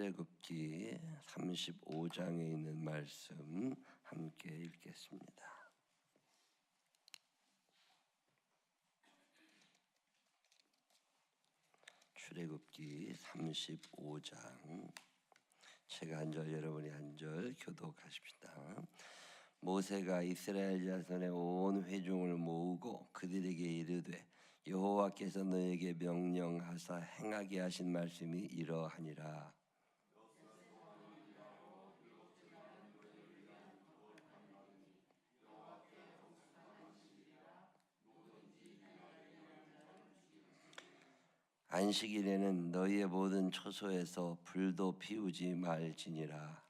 출애굽기 35장에 있는 말씀 함께 읽겠습니다. 출애굽기 35장 제가 한 절 여러분이 한 절 교독하십시다. 모세가 이스라엘 자손의 온 회중을 모으고 그들에게 이르되 여호와께서 너에게 명령하사 행하게 하신 말씀이 이러하니라. 안식일에는 너희의 모든 처소에서 불도 피우지 말지니라.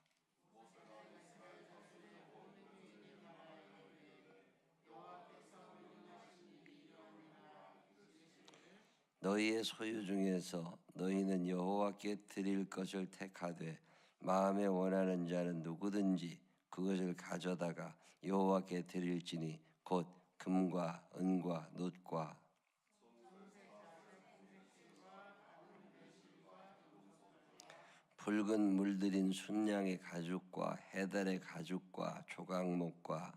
너희의 소유 중에서 너희는 여호와께 드릴 것을 택하되 마음에 원하는 자는 누구든지 그것을 가져다가 여호와께 드릴지니 곧 금과 은과 놋과 붉은 물들인 순양의 가죽과 해달의 가죽과 조각목과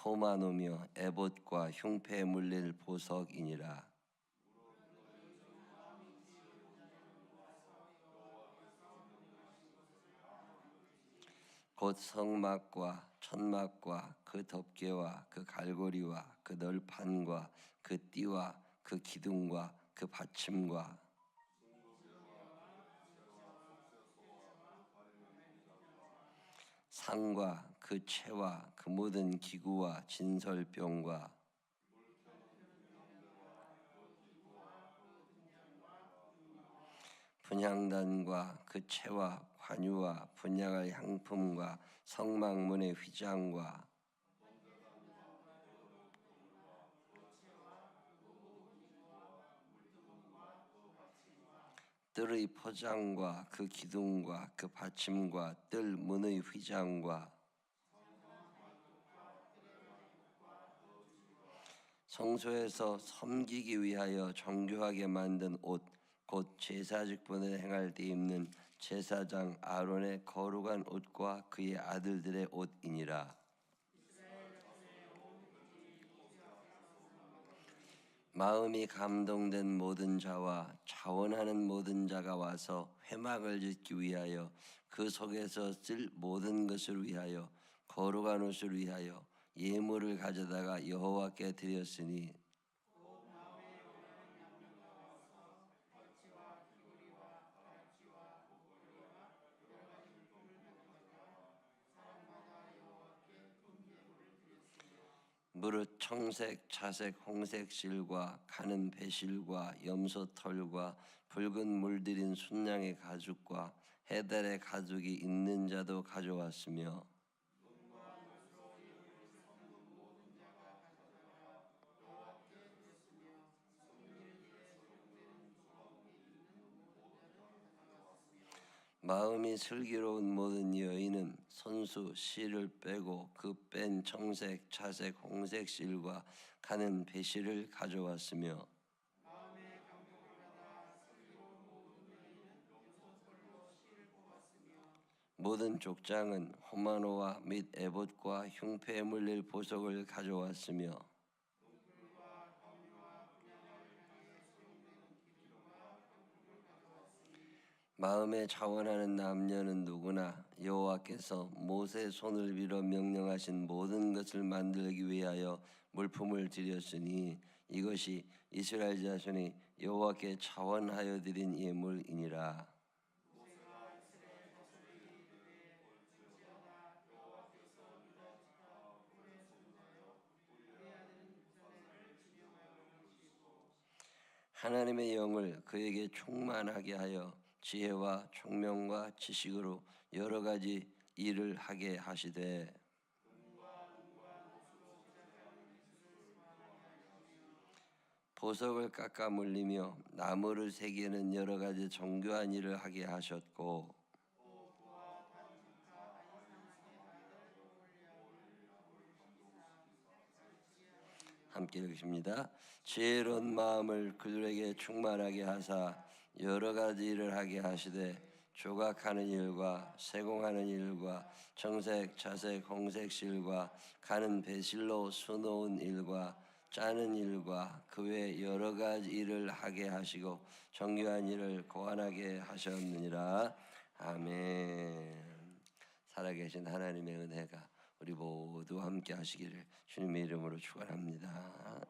호마노며 에봇과 흉패에 물릴 보석이니라. 곧 성막과 천막과 그 덮개와 그 갈고리와 그 널판과 그 띠와 그 기둥과 그 받침과 상과 그 채와 그 모든 기구와 진설병과 분향단과 그 채와 관유와 분향할 향품과 성막문의 휘장과 뜰의 포장과 그 기둥과 그 받침과 뜰 문의 휘장과 성소에서 섬기기 위하여 정교하게 만든 옷, 곧 제사 직분을 행할 때 입는 제사장 아론의 거룩한 옷과 그의 아들들의 옷이니라. 마음이 감동된 모든 자와 자원하는 모든 자가 와서 회막을 짓기 위하여 그 속에서 쓸 모든 것을 위하여 거룩한 옷을 위하여 예물을 가져다가 여호와께 드렸으니 무릇 청색, 자색, 홍색 실과 가는 배실과 염소털과 붉은 물들인 순양의 가죽과 해달의 가죽이 있는 자도 가져왔으며 마음이 슬기로운 모든 여인은 손수 실을 빼고 그 뺀 청색, 자색, 홍색 실과 가는 배실을 가져왔으며 모든 족장은 호마노와 및 에봇과 흉패에 물릴 보석을 가져왔으며 마음에 자원하는 남녀는 누구나 여호와께서 모세의 손을 빌어 명령하신 모든 것을 만들기 위하여 물품을 드렸으니 이것이 이스라엘 자손이 여호와께 자원하여 드린 예물이니라. 하나님의 영을 그에게 충만하게 하여 지혜와 총명과 지식으로 여러 가지 일을 하게 하시되 보석을 깎아 물리며 나무를 새기는 여러 가지 정교한 일을 하게 하셨고 함께 읽습니다. 지혜로운 마음을 그들에게 충만하게 하사 여러 가지 일을 하게 하시되 조각하는 일과 세공하는 일과 정색, 자색, 홍색실과 가는 배실로 수놓은 일과 짜는 일과 그 외 여러 가지 일을 하게 하시고 정교한 일을 고안하게 하셨느니라. 아멘. 살아계신 하나님의 은혜가 우리 모두 함께 하시기를 주님의 이름으로 축원합니다.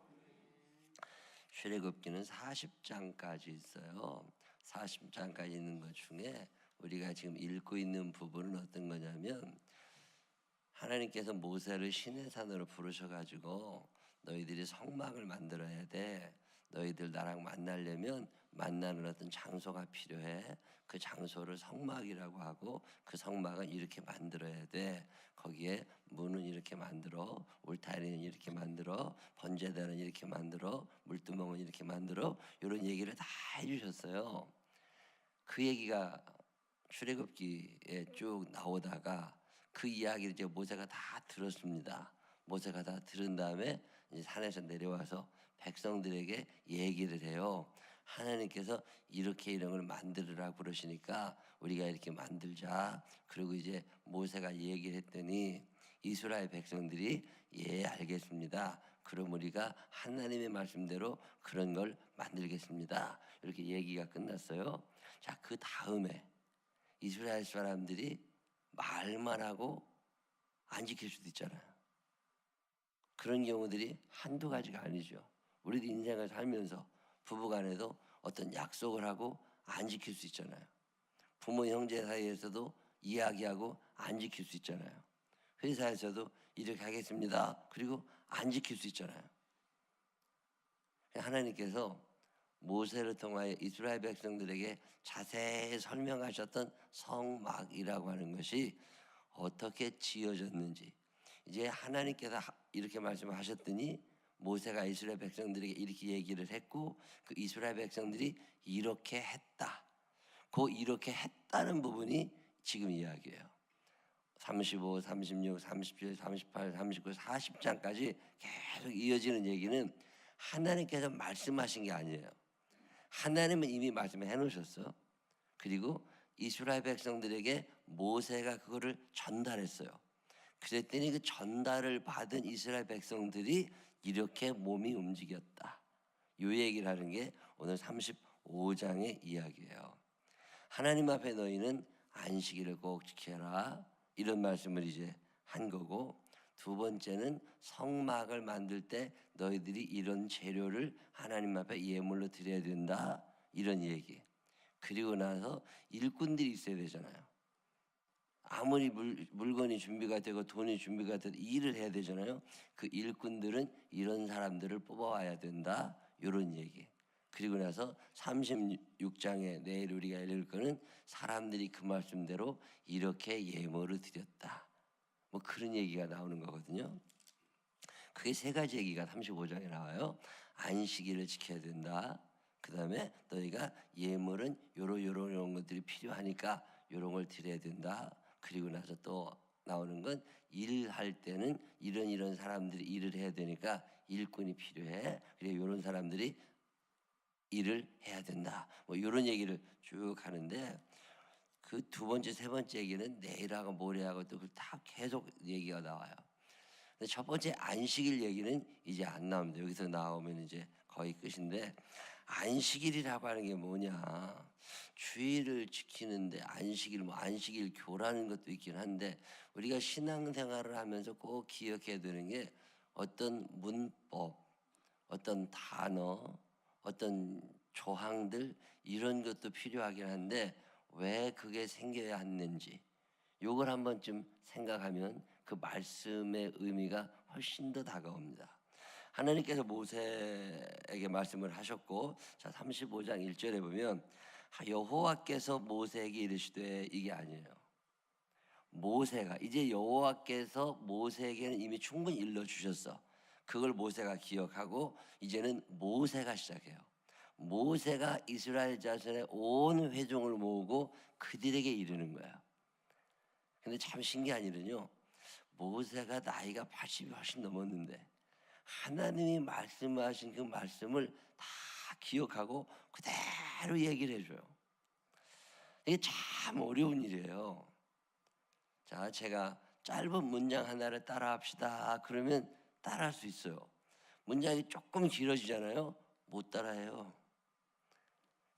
출애굽기는 40장까지 있어요. 40장까지 있는 것 중에 우리가 지금 읽고 있는 부분은 어떤 거냐면, 하나님께서 모세를 시내산으로 부르셔가지고 너희들이 성막을 만들어야 돼. 너희들 나랑 만나려면 만나는 어떤 장소가 필요해. 그 장소를 성막이라고 하고 그 성막은 이렇게 만들어야 돼. 거기에 문은 이렇게 만들어, 울타리는 이렇게 만들어, 번제단은 이렇게 만들어, 물두멍은 이렇게 만들어. 이런 얘기를 다 해주셨어요. 그 얘기가 출애굽기에 쭉 나오다가 그 이야기를 이제 모세가 다 들었습니다. 모세가 다 들은 다음에 이제 산에서 내려와서 백성들에게 얘기를 해요. 하나님께서 이렇게 이런 걸 만들으라 그러시니까 우리가 이렇게 만들자. 그리고 이제 모세가 얘기를 했더니 이스라엘 백성들이 예, 알겠습니다. 그럼 우리가 하나님의 말씀대로 그런 걸 만들겠습니다. 이렇게 얘기가 끝났어요. 자, 그 다음에 이스라엘 사람들이 말만 하고 안 지킬 수도 있잖아요. 그런 경우들이 한두 가지가 아니죠. 우리도 인생을 살면서 부부간에도 어떤 약속을 하고 안 지킬 수 있잖아요. 부모 형제 사이에서도 이야기하고 안 지킬 수 있잖아요. 회사에서도 이렇게 하겠습니다. 그리고 안 지킬 수 있잖아요. 하나님께서 모세를 통하여 이스라엘 백성들에게 자세히 설명하셨던 성막이라고 하는 것이 어떻게 지어졌는지, 이제 하나님께서 이렇게 말씀하셨더니 모세가 이스라엘 백성들에게 이렇게 얘기를 했고 그 이스라엘 백성들이 이렇게 했다. 그 이렇게 했다는 부분이 지금 이야기예요. 35, 36, 37, 38, 39, 40장까지 계속 이어지는 얘기는 하나님께서 말씀하신 게 아니에요. 하나님은 이미 말씀해 놓으셨어. 그리고 이스라엘 백성들에게 모세가 그거를 전달했어요. 그랬더니 그 전달을 받은 이스라엘 백성들이 이렇게 몸이 움직였다. 이 얘기를 하는 게 오늘 35장의 이야기예요. 하나님 앞에 너희는 안식일을 꼭 지켜라. 이런 말씀을 이제 한 거고, 두 번째는 성막을 만들 때 너희들이 이런 재료를 하나님 앞에 예물로 드려야 된다. 이런 얘기. 그리고 나서 일꾼들이 있어야 되잖아요. 아무리 물건이 준비가 되고 돈이 준비가 돼도 일을 해야 되잖아요. 그 일꾼들은 이런 사람들을 뽑아와야 된다. 이런 얘기. 그리고 나서 36장에 내일 우리가 읽을 거는 사람들이 그 말씀대로 이렇게 예물을 드렸다. 뭐 그런 얘기가 나오는 거거든요. 그게 세 가지 얘기가 35장에 나와요. 안식일을 지켜야 된다. 그 다음에 너희가 예물은 요런 것들이 필요하니까 요런 걸 드려야 된다. 그리고 나서 또 나오는 건 일할 때는 이런 사람들이 일을 해야 되니까 일꾼이 필요해. 그래 요런 사람들이 일을 해야 된다. 뭐 이런 얘기를 쭉 하는데, 그 두 번째, 세 번째 얘기는 내일하고 모레하고 또 다 계속 얘기가 나와요. 근데 첫 번째 안식일 얘기는 이제 안 나옵니다. 여기서 나오면 이제 거의 끝인데, 안식일이라고 하는 게 뭐냐? 주일을 지키는데 안식일, 뭐 안식일 교라는 것도 있긴 한데, 우리가 신앙생활을 하면서 꼭 기억해야 되는 게 어떤 문법, 어떤 단어, 어떤 조항들 이런 것도 필요하긴 한데 왜 그게 생겨야 했는지 요걸 한 번쯤 생각하면 그 말씀의 의미가 훨씬 더 다가옵니다. 하나님께서 모세에게 말씀을 하셨고, 자 35장 1절에 보면 여호와께서 모세에게 이르시되, 이게 아니에요. 모세가 이제 여호와께서 모세에게는 이미 충분히 일러주셨어. 그걸 모세가 기억하고 이제는 모세가 시작해요. 모세가 이스라엘 자손의 온 회중을 모으고 그들에게 이르는 거야. 근데 참 신기한 일은요, 모세가 나이가 80이 훨씬 넘었는데 하나님이 말씀하신 그 말씀을 다 기억하고 그대로 얘기를 해줘요. 이게 참 어려운 일이에요. 자, 제가 짧은 문장 하나를 따라합시다 그러면 따라할 수 있어요. 문장이 조금 길어지잖아요. 못 따라해요.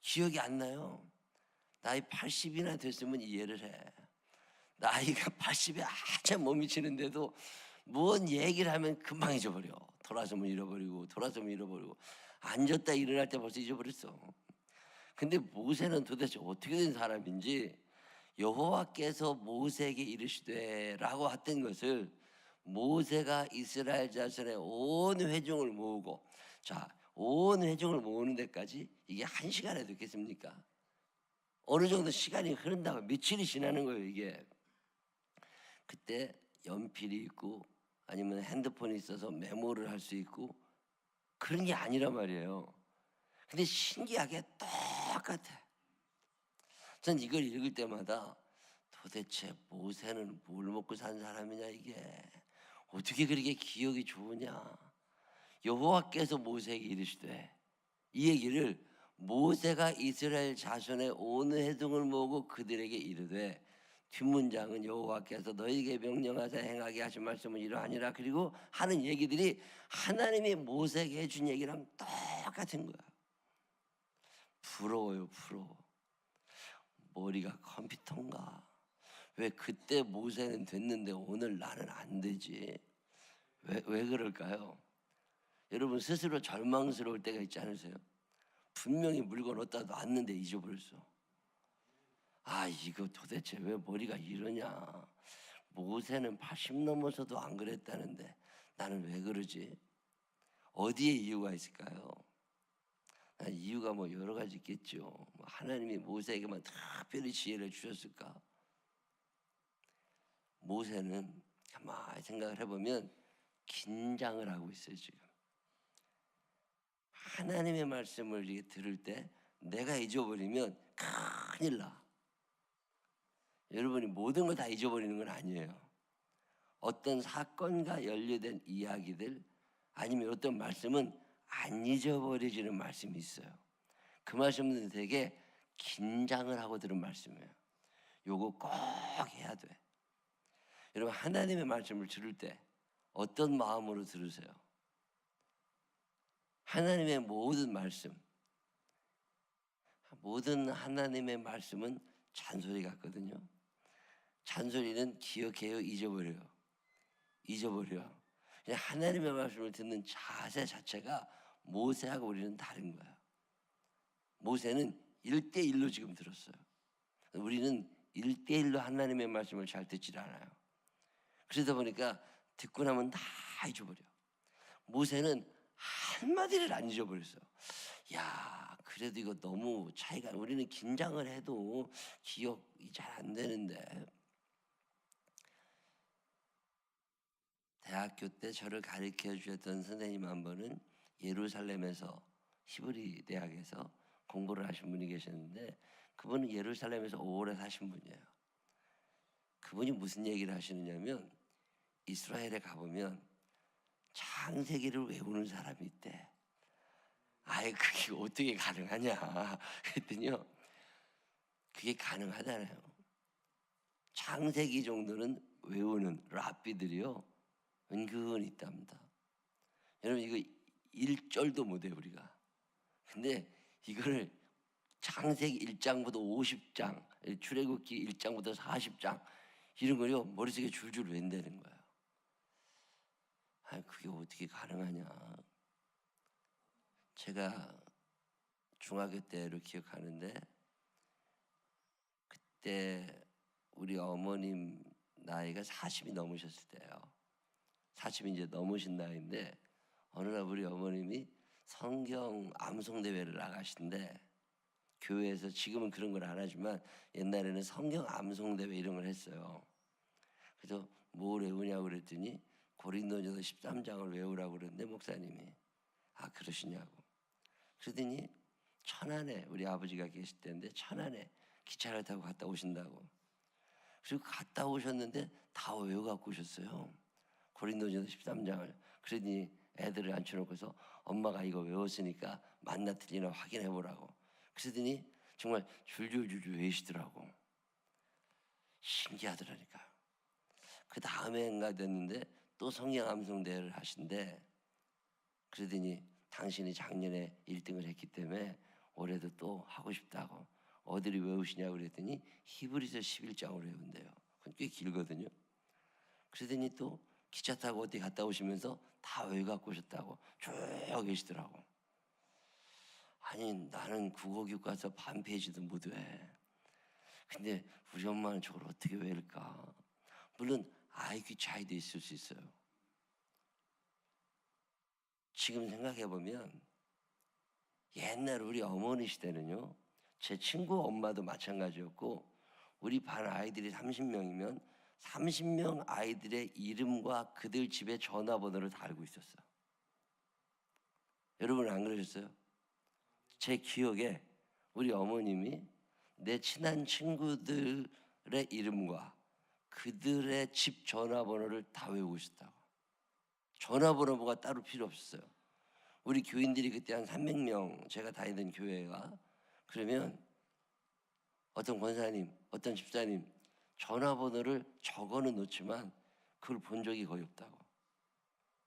기억이 안 나요. 나이 80이나 됐으면 이해를 해. 나이가 80에 한참 못 미치는데도 뭔 얘기를 하면 금방 잊어버려. 돌아서면 잃어버리고 돌아서면 잃어버리고 앉았다 일어날 때 벌써 잊어버렸어. 근데 모세는 도대체 어떻게 된 사람인지 여호와께서 모세에게 이르시되라고 했던 것을 모세가 이스라엘 자손의 온 회중을 모으고, 자, 온 회중을 모으는 데까지 이게 1시간에 됐겠습니까? 어느 정도 시간이 흐른다고 며칠이 지나는 거예요. 이게 그때 연필이 있고 아니면 핸드폰이 있어서 메모를 할 수 있고 그런 게 아니란 말이에요. 근데 신기하게 똑같아. 전 이걸 읽을 때마다 도대체 모세는 뭘 먹고 산 사람이냐, 이게 어떻게 그렇게 기억이 좋으냐. 여호와께서 모세에게 이르시되, 이 얘기를 모세가 이스라엘 자손의 온 회중을 모으고 그들에게 이르되, 뒷문장은 여호와께서 너희에게 명령하사 행하게 하신 말씀은 이러하니라. 그리고 하는 얘기들이 하나님이 모세에게 해준 얘기랑 똑같은 거야. 부러워요, 부러워. 머리가 컴퓨터인가? 왜 그때 모세는 됐는데 오늘 나는 안 되지? 왜 그럴까요? 여러분 스스로 절망스러울 때가 있지 않으세요? 분명히 물건 얻다 놨는데 잊어버렸어. 아, 이거 도대체 왜 머리가 이러냐? 모세는 80 넘어서도 안 그랬다는데 나는 왜 그러지? 어디에 이유가 있을까요? 이유가 뭐 여러 가지 있겠죠. 하나님이 모세에게만 특별히 지혜를 주셨을까? 모세는 가만히 생각을 해보면 긴장을 하고 있어요. 지금 하나님의 말씀을 이렇게 들을 때 내가 잊어버리면 큰일 나. 여러분이 모든 걸 다 잊어버리는 건 아니에요. 어떤 사건과 연루된 이야기들 아니면 어떤 말씀은 안 잊어버려지는 말씀이 있어요. 그 말씀은 되게 긴장을 하고 들은 말씀이에요. 요거 꼭 해야 돼. 여러분 하나님의 말씀을 들을 때 어떤 마음으로 들으세요? 하나님의 모든 말씀, 모든 하나님의 말씀은 잔소리 같거든요. 잔소리는 기억해요, 잊어버려요. 잊어버려. 그냥 하나님의 말씀을 듣는 자세 자체가 모세하고 우리는 다른 거야. 모세는 1대1로 지금 들었어요. 우리는 1대1로 하나님의 말씀을 잘 듣질 않아요. 그러다 보니까 듣고 나면 다 잊어버려. 모세는 한마디를 안 잊어버렸어요. 야, 그래도 이거 너무 차이가, 우리는 긴장을 해도 기억이 잘 안 되는데. 대학교 때 저를 가르쳐 주셨던 선생님 한 분은 예루살렘에서 히브리 대학에서 공부를 하신 분이 계셨는데, 그분은 예루살렘에서 오래 사신 분이에요. 그분이 무슨 얘기를 하시느냐면, 이스라엘에 가보면 창세기를 외우는 사람이 있대. 아예 그게 어떻게 가능하냐 그랬더니요, 그게 가능하잖아요. 창세기 정도는 외우는 랍비들이요 은근히 있답니다. 여러분 이거 1절도 못해 우리가. 근데 이거를 창세기 1장부터 50장, 출애굽기 1장부터 40장 이런 거요 머릿속에 줄줄 외운다는 거예요. 아, 그게 어떻게 가능하냐. 제가 중학교 때로 기억하는데, 그때 우리 어머님 나이가 40이 넘으셨을 때예요. 40이 이제 넘으신 나이인데, 어느 날 우리 어머님이 성경 암송 대회를 나가시는데, 교회에서 지금은 그런 걸 안 하지만 옛날에는 성경 암송 대회 이런 걸 했어요. 그래서 뭘 외우냐고 그랬더니 고린도전서 13장을 외우라고 그랬는데, 목사님이 아 그러시냐고. 그러더니 천안에 우리 아버지가 계실 때인데 천안에 기차를 타고 갔다 오신다고. 그리고 갔다 오셨는데 다 외워갖고 오셨어요. 고린도전서 13장을. 그러더니 애들을 앉혀놓고서 엄마가 이거 외웠으니까 맞나 틀리나 확인해 보라고. 그러더니 정말 줄줄줄줄 외시더라고. 신기하더라니까요. 그 다음에인가 됐는데 또 성경 암송 대회를 하신대. 그러더니 당신이 작년에 1등을 했기 때문에 올해도 또 하고 싶다고. 어디를 외우시냐고 그랬더니 히브리서 11장으로 외운대요. 그건 꽤 길거든요. 그러더니 또 기차 타고 어디 갔다 오시면서 다 외워갖고 오셨다고 쭉 계시더라고. 아니 나는 국어교육 가서 반 페이지도 못 외. 근데 우리 엄마는 저걸 어떻게 외울까? 물론 IQ 차이도 있을 수 있어요. 지금 생각해보면 옛날 우리 어머니 시대는요, 제 친구 엄마도 마찬가지였고 우리 반 아이들이 30명이면 30명 아이들의 이름과 그들 집의 전화번호를 다 알고 있었어요. 여러분 안 그러셨어요? 제 기억에 우리 어머님이 내 친한 친구들의 이름과 그들의 집 전화번호를 다 외우고 있었다고. 전화번호가 따로 필요 없었어요. 우리 교인들이 그때 한 300명, 제가 다니던 교회가, 그러면 어떤 권사님, 어떤 집사님 전화번호를 적어는 놓지만 그걸 본 적이 거의 없다고.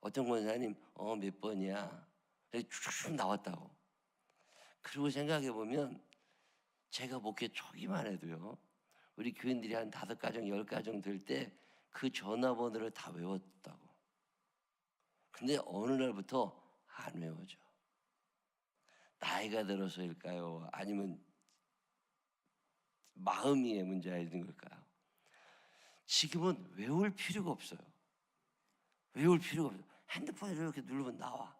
어떤 권사님 몇 번이야 쭉 나왔다고. 그리고 생각해보면 제가 목회 초기만 해도요, 우리 교인들이 한 5가정, 10가정 될 때 그 전화번호를 다 외웠다고. 근데 어느 날부터 안 외워져. 나이가 들어서일까요? 아니면 마음의 문제가 있는 걸까요? 지금은 외울 필요가 없어요. 외울 필요가 없어요. 핸드폰을 이렇게 누르면 나와.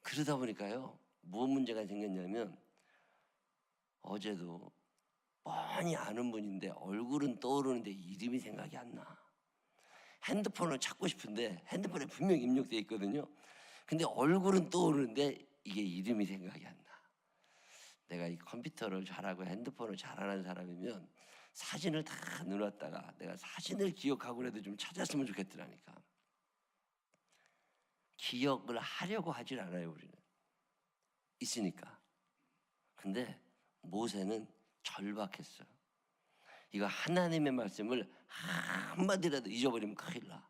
그러다 보니까요, 무슨 문제가 생겼냐면, 어제도 뻔히 아는 분인데 얼굴은 떠오르는데 이름이 생각이 안 나. 핸드폰을 찾고 싶은데 핸드폰에 분명히 입력되어 있거든요. 근데 얼굴은 떠오르는데 이게 이름이 생각이 안 나. 내가 이 컴퓨터를 잘하고 핸드폰을 잘하는 사람이면 사진을 다 넣어놨다가 내가 사진을 기억하고 그래도 좀 찾았으면 좋겠더라니까. 기억을 하려고 하질 않아요, 우리는. 있으니까. 근데 모세는 절박했어요. 이거 하나님의 말씀을 한마디라도 잊어버리면 큰일 나.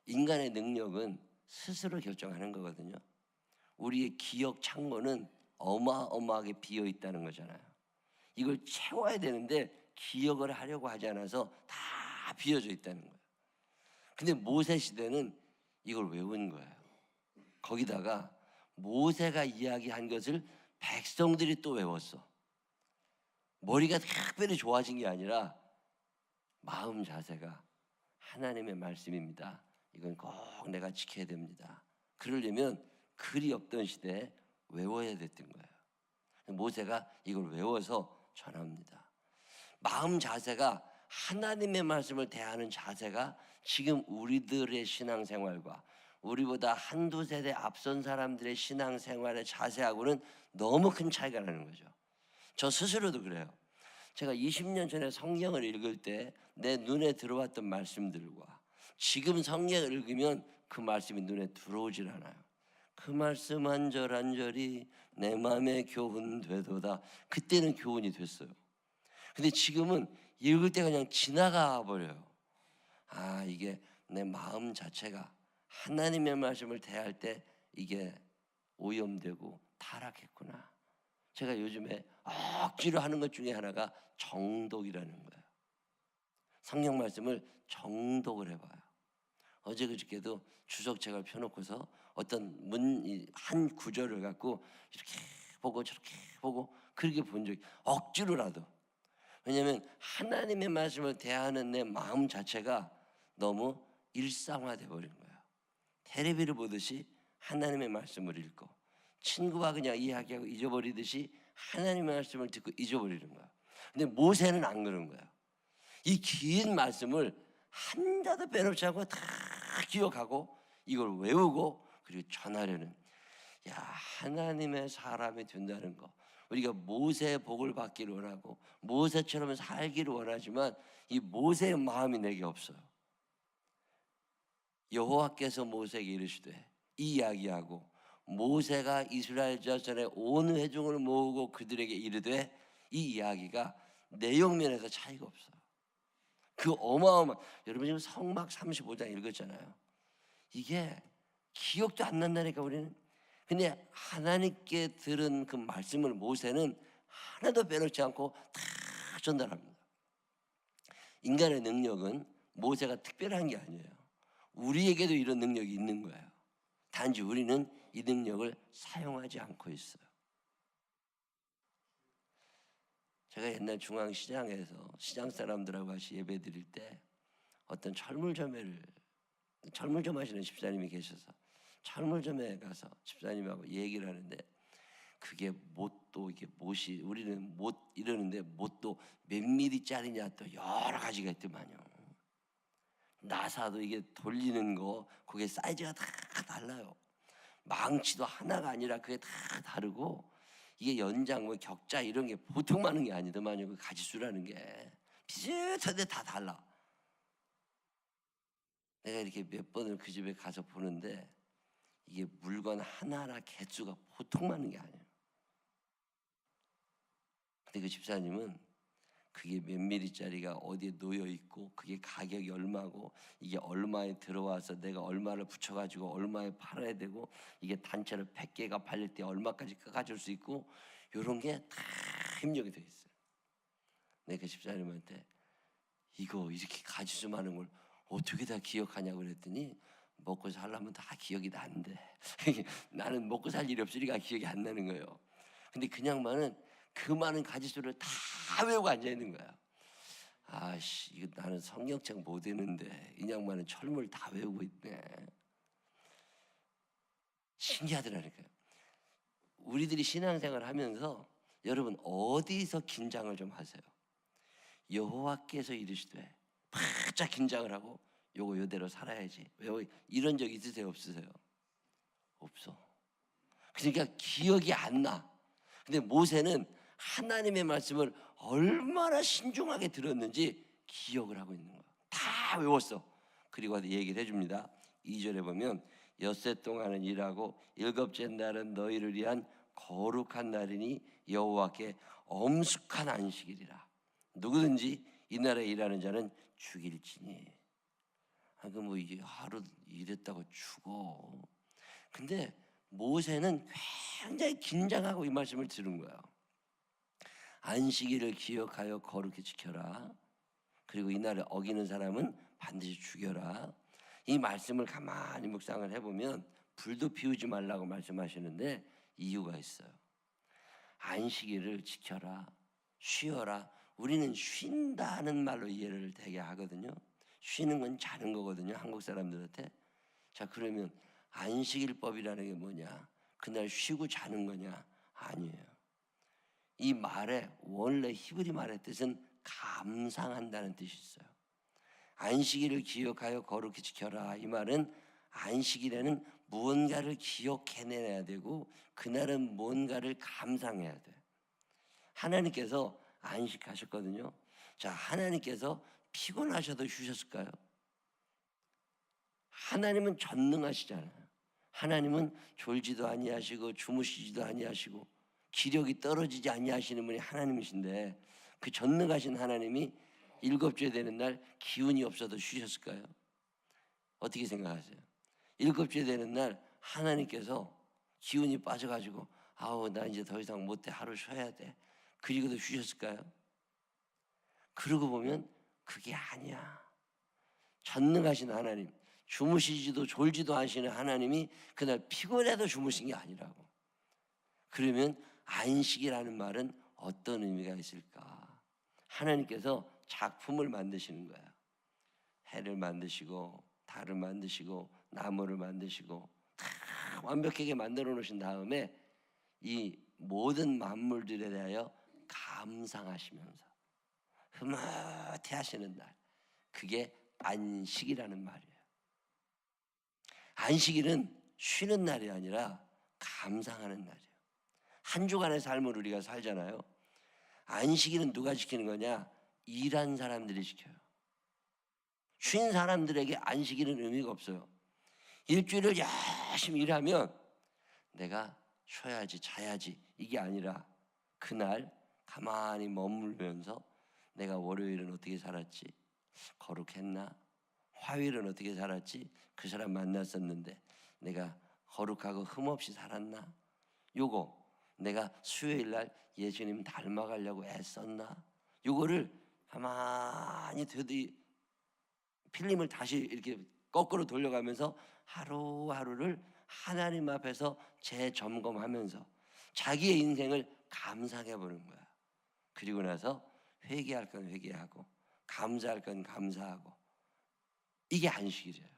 인간의 능력은 스스로 결정하는 거거든요. 우리의 기억 창고는 어마어마하게 비어 있다는 거잖아요. 이걸 채워야 되는데 기억을 하려고 하지 않아서 다 비어져 있다는 거예요. 근데 모세 시대는 이걸 외운 거예요. 거기다가 모세가 이야기한 것을 백성들이 또 외웠어. 머리가 특별히 좋아진 게 아니라 마음 자세가 하나님의 말씀입니다. 이건 꼭 내가 지켜야 됩니다. 그러려면 글이 없던 시대에 외워야 됐던 거예요. 모세가 이걸 외워서 전합니다. 마음 자세가 하나님의 말씀을 대하는 자세가 지금 우리들의 신앙생활과 우리보다 한두 세대 앞선 사람들의 신앙생활의 자세하고는 너무 큰 차이가 나는 거죠. 저 스스로도 그래요. 제가 20년 전에 성경을 읽을 때 내 눈에 들어왔던 말씀들과 지금 성경을 읽으면 그 말씀이 눈에 들어오질 않아요. 그 말씀 한 절 한 절이 내 마음에 교훈 되도다. 그때는 교훈이 됐어요. 근데 지금은 읽을 때 그냥 지나가 버려요. 아, 이게 내 마음 자체가 하나님의 말씀을 대할 때 이게 오염되고 타락했구나. 제가 요즘에 억지로 하는 것 중에 하나가 정독이라는 거예요. 성경 말씀을 정독을 해봐요. 어제 그저께도 주석책을 펴놓고서 어떤 한 구절을 갖고 이렇게 보고 저렇게 보고 그렇게 본 적이 억지로라도. 왜냐하면 하나님의 말씀을 대하는 내 마음 자체가 너무 일상화돼 버린 거예요. 테레비를 보듯이 하나님의 말씀을 읽고 친구와 그냥 이야기하고 잊어버리듯이 하나님의 말씀을 듣고 잊어버리는 거야. 근데 모세는 안 그런 거야. 이 긴 말씀을 한자도 빼놓지 않고 다 기억하고 이걸 외우고 그리고 전하려는, 야, 하나님의 사람이 된다는 거. 우리가 모세의 복을 받기를 원하고 모세처럼 살기를 원하지만 이 모세의 마음이 내게 없어요. 여호와께서 모세에게 이르시되, 이 이야기하고 모세가 이스라엘 자손의 온 회중을 모으고 그들에게 이르되, 이 이야기가 내용면에서 차이가 없어요. 그 여러분 지금 성막 35장 읽었잖아요. 이게 기억도 안 난다니까 우리는. 근데 하나님께 들은 그 말씀을 모세는 하나도 빼놓지 않고 다 전달합니다. 인간의 능력은 모세가 특별한 게 아니에요. 우리에게도 이런 능력이 있는 거예요. 단지 우리는 이 능력을 사용하지 않고 있어요. 제가 옛날 중앙시장에서 시장 사람들하고 같이 예배 드릴 때 어떤 철물점 하시는 집사님이 계셔서 철물점에 가서 집사님하고 얘기를 하는데, 그게 못도 이게 못이, 우리는 못 이러는데 못도 몇 미리짜리냐 또 여러 가지가 있더만요. 나사도 이게 돌리는 거 그게 사이즈가 다 달라요. 망치도 하나가 아니라 그게 다 다르고, 이게 연장 뭐 격자 이런 게 보통 많은 게 아니더만요. 그 가지수라는 게 비슷한데 다 달라. 내가 이렇게 몇 번을 그 집에 가서 보는데 이게 물건 하나하나 개수가 보통 많은 게 아니에요. 근데 그 집사님은 그게 몇 미리짜리가 어디에 놓여 있고 그게 가격이 얼마고 이게 얼마에 들어와서 내가 얼마를 붙여가지고 얼마에 팔아야 되고 이게 단체로 100개가 팔릴 때 얼마까지 깎아줄 수 있고 이런 게 다 입력이 돼 있어요. 내가 그 집사님한테 이거 이렇게 가지수 많은 걸 어떻게 다 기억하냐고 그랬더니, 먹고 살려면 다 기억이 난대. 나는 먹고 살 일이 없으니까 기억이 안 나는 거예요. 근데 그냥만은 그 많은 가지수를 다 외우고 앉아 있는 거야. 아씨, 이거 나는 성경책 못 읽는데 이 양반은 철물 다 외우고 있네. 신기하더라니까요. 우리들이 신앙생활 하면서 여러분 어디서 긴장을 좀 하세요? 여호와께서 이르시되, 바짝 긴장을 하고 요거 요대로 살아야지. 왜 이런 적 있으세요? 없으세요? 없어. 그러니까 기억이 안 나. 근데 모세는 하나님의 말씀을 얼마나 신중하게 들었는지 기억을 하고 있는 거야. 다 외웠어. 그리고 얘기를 해줍니다. 2절에 보면, 엿새 동안은 일하고 일곱째 날은 너희를 위한 거룩한 날이니 여호와께 엄숙한 안식일이라. 누구든지 이 날에 일하는 자는 죽일지니. 뭐 이게 하루 일했다고 죽어. 근데 모세는 굉장히 긴장하고 이 말씀을 들은 거예요. 안식일을 기억하여 거룩히 지켜라. 그리고 이날을 어기는 사람은 반드시 죽여라. 이 말씀을 가만히 묵상을 해보면 불도 피우지 말라고 말씀하시는데 이유가 있어요. 안식일을 지켜라, 쉬어라. 우리는 쉰다는 말로 이해를 되게 하거든요. 쉬는 건 자는 거거든요, 한국 사람들한테. 자, 그러면 안식일법이라는 게 뭐냐? 그날 쉬고 자는 거냐? 아니에요. 이 말의 원래 히브리 말의 뜻은 감상한다는 뜻이 있어요. 안식일을 기억하여 거룩히 지켜라. 이 말은 안식일에는 무언가를 기억해내야 되고 그날은 뭔가를 감상해야 돼. 하나님께서 안식하셨거든요. 자, 하나님께서 피곤하셔도 쉬셨을까요? 하나님은 전능하시잖아요. 하나님은 졸지도 아니하시고 주무시지도 아니하시고 기력이 떨어지지 아니하시는 분이 하나님이신데, 그 전능하신 하나님이 일곱째 되는 날 기운이 없어도 쉬셨을까요? 어떻게 생각하세요? 일곱째 되는 날 하나님께서 기운이 빠져가지고 아우 나 이제 더 이상 못해, 하루 쉬어야 돼, 그리고도 쉬셨을까요? 그러고 보면 그게 아니야. 전능하신 하나님, 주무시지도 졸지도 않으시는 하나님이 그날 피곤해도 주무신 게 아니라고. 그러면 안식이라는 말은 어떤 의미가 있을까? 하나님께서 작품을 만드시는 거야. 해를 만드시고 달을 만드시고 나무를 만드시고 다 완벽하게 만들어 놓으신 다음에 이 모든 만물들에 대하여 감상하시면서 흐뭇해 하시는 날, 그게 안식이라는 말이에요. 안식일은 쉬는 날이 아니라 감상하는 날이에요. 한 주간의 삶을 우리가 살잖아요. 안식일은 누가 지키는 거냐? 일한 사람들이 지켜요. 쉰 사람들에게 안식일은 의미가 없어요. 일주일을 열심히 일하면 내가 쉬어야지, 자야지 이게 아니라 그날 가만히 머물면서 내가 월요일은 어떻게 살았지? 거룩했나? 화요일은 어떻게 살았지? 그 사람 만났었는데 내가 거룩하고 흠없이 살았나? 요거 내가 수요일 날 예수님 닮아가려고 애썼나? 요거를 가만히 필름을 다시 이렇게 거꾸로 돌려가면서 하루하루를 하나님 앞에서 재점검하면서 자기의 인생을 감상해 보는 거야. 그리고 나서 회개할 건 회개하고 감사할 건 감사하고, 이게 안식일이에요.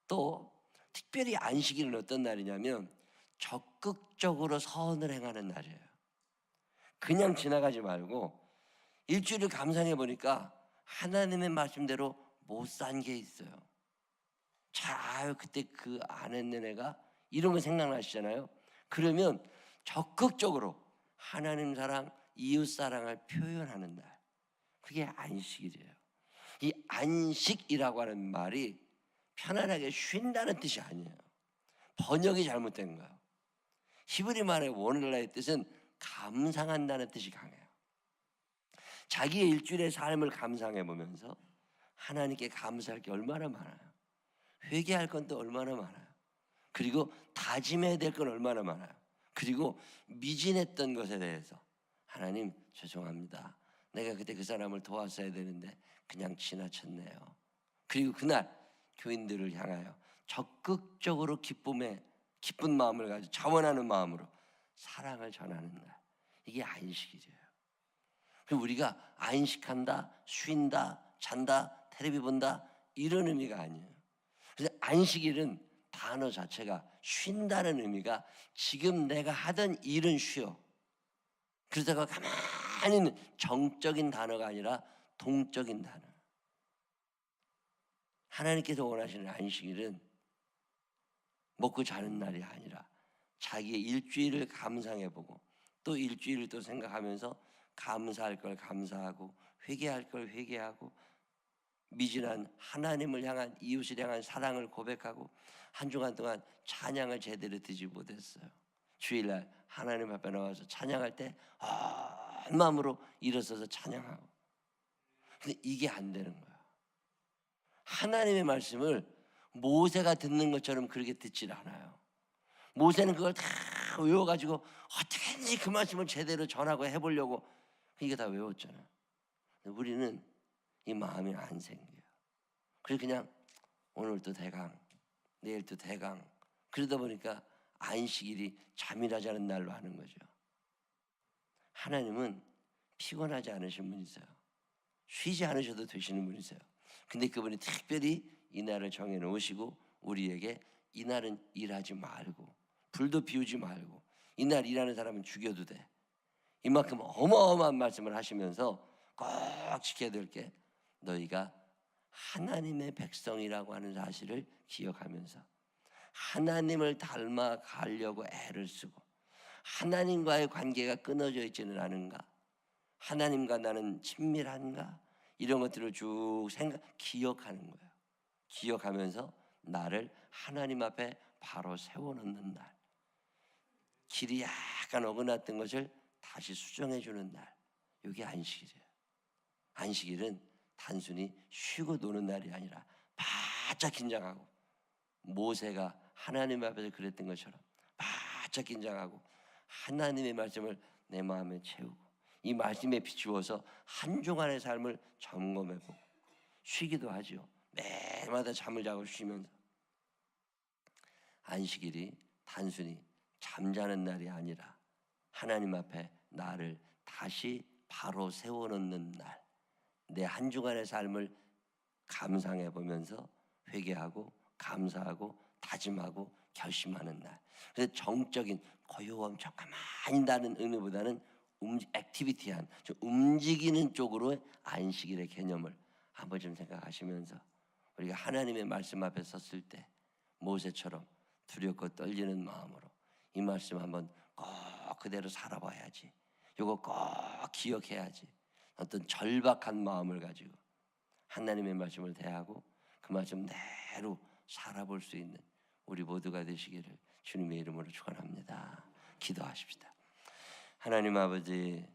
또 특별히 안식일은 어떤 날이냐면 적극적으로 선을 행하는 날이에요. 그냥 지나가지 말고 일주일을 감상해 보니까 하나님의 말씀대로 못 산 게 있어요. 잘 그때 그 안 했는 애가 이런 거 생각나시잖아요. 그러면 적극적으로 하나님 사랑, 이웃 사랑을 표현하는 날, 그게 안식일이에요. 이 안식이라고 하는 말이 편안하게 쉰다는 뜻이 아니에요. 번역이 잘못된 거예요. 히브리 말의 오늘날의 뜻은 감상한다는 뜻이 강해요. 자기의 일주일의 삶을 감상해 보면서 하나님께 감사할 게 얼마나 많아요. 회개할 건 또 얼마나 많아요. 그리고 다짐해야 될 건 얼마나 많아요. 그리고 미진했던 것에 대해서 하나님 죄송합니다. 내가 그때 그 사람을 도왔어야 되는데 그냥 지나쳤네요. 그리고 그날 교인들을 향하여 적극적으로 기쁜 마음을 가지고 자원하는 마음으로 사랑을 전하는 날, 이게 안식일이에요. 그럼 우리가 안식한다, 쉰다, 잔다, 텔레비 본다 이런 의미가 아니에요. 그래서 안식일은 단어 자체가 쉰다는 의미가 지금 내가 하던 일은 쉬어. 그러다가 가만히 있는 정적인 단어가 아니라 동적인 단어. 하나님께서 원하시는 안식일은 먹고 자는 날이 아니라 자기의 일주일을 감상해보고 또 일주일을 또 생각하면서 감사할 걸 감사하고 회개할 걸 회개하고 미진한 하나님을 향한 이웃을 향한 사랑을 고백하고, 한 주간 동안 찬양을 제대로 듣지 못했어요. 주일날 하나님 앞에 나와서 찬양할 때 온 마음으로 일어서서 찬양하고, 근데 이게 안 되는 거야. 하나님의 말씀을 모세가 듣는 것처럼 그렇게 듣질 않아요. 모세는 그걸 다 외워가지고 어떻게든지 그 말씀을 제대로 전하고 해보려고 이게 다 외웠잖아요. 우리는 이 마음이 안 생겨요. 그래서 그냥 오늘도 대강, 내일도 대강, 그러다 보니까 안식일이 잠이라자는 날로 하는 거죠. 하나님은 피곤하지 않으신 분이세요. 쉬지 않으셔도 되시는 분이세요. 근데 그분이 특별히 이 날을 정해 놓으시고 우리에게 이 날은 일하지 말고 불도 피우지 말고 이 날 일하는 사람은 죽여도 돼. 이만큼 어마어마한 말씀을 하시면서 꼭 지켜야 될 게, 너희가 하나님의 백성이라고 하는 사실을 기억하면서 하나님을 닮아가려고 애를 쓰고 하나님과의 관계가 끊어져 있지는 않은가, 하나님과 나는 친밀한가, 이런 것들을 쭉 기억하는 거예요. 기억하면서 나를 하나님 앞에 바로 세워놓는 날, 길이 약간 어긋났던 것을 다시 수정해 주는 날, 이게 안식일이에요. 안식일은 단순히 쉬고 노는 날이 아니라 바짝 긴장하고, 모세가 하나님 앞에서 그랬던 것처럼 바짝 긴장하고 하나님의 말씀을 내 마음에 채우고 이 말씀에 비추어서 한 주간의 삶을 점검해보고 쉬기도 하죠. 매일마다 잠을 자고 쉬면서. 안식일이 단순히 잠자는 날이 아니라 하나님 앞에 나를 다시 바로 세워놓는 날, 내 한 주간의 삶을 감상해 보면서 회개하고 감사하고 다짐하고 결심하는 날. 그래서 정적인 고요함, 저 가만히 있다는 의미보다는 액티비티한, 좀 움직이는 쪽으로 안식일의 개념을 한번 좀 생각하시면서 우리가 하나님의 말씀 앞에 섰을 때 모세처럼 두렵고 떨리는 마음으로 이 말씀 한번 꼭 그대로 살아봐야지, 이거 꼭 기억해야지, 어떤 절박한 마음을 가지고 하나님의 말씀을 대하고 그 말씀 대로 살아볼 수 있는 우리 모두가 되시기를 주님의 이름으로 축원합니다. 기도하십시다. 하나님 아버지,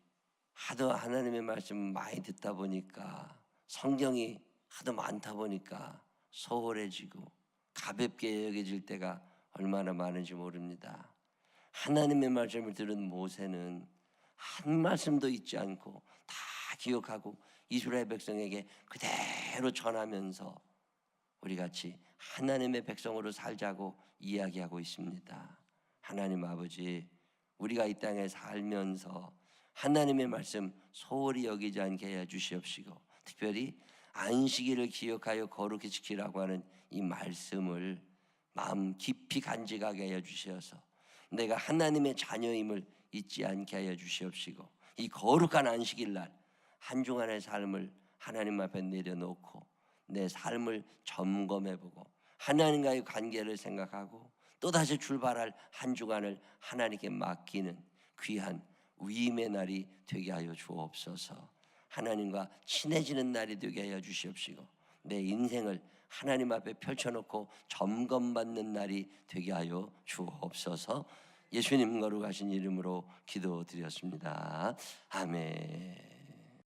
하도 하나님의 말씀 많이 듣다 보니까, 성경이 하도 많다 보니까 소홀해지고 가볍게 여겨질 때가 얼마나 많은지 모릅니다. 하나님의 말씀을 들은 모세는 한 말씀도 잊지 않고 다 기억하고 이스라엘 백성에게 그대로 전하면서 우리같이 하나님의 백성으로 살자고 이야기하고 있습니다. 하나님 아버지, 우리가 이 땅에 살면서 하나님의 말씀 소홀히 여기지 않게 해 주시옵시고, 특별히 안식일을 기억하여 거룩히 지키라고 하는 이 말씀을 마음 깊이 간직하게 하여 주시어서 내가 하나님의 자녀임을 잊지 않게 하여 주시옵시고, 이 거룩한 안식일 날 한 주간의 삶을 하나님 앞에 내려놓고 내 삶을 점검해보고 하나님과의 관계를 생각하고 또다시 출발할 한 주간을 하나님께 맡기는 귀한 위임의 날이 되게 하여 주옵소서. 하나님과 친해지는 날이 되게 하여 주시옵시고, 내 인생을 하나님 앞에 펼쳐놓고 점검받는 날이 되게 하여 주옵소서. 예수님 거룩하신 이름으로 기도드렸습니다. 아멘.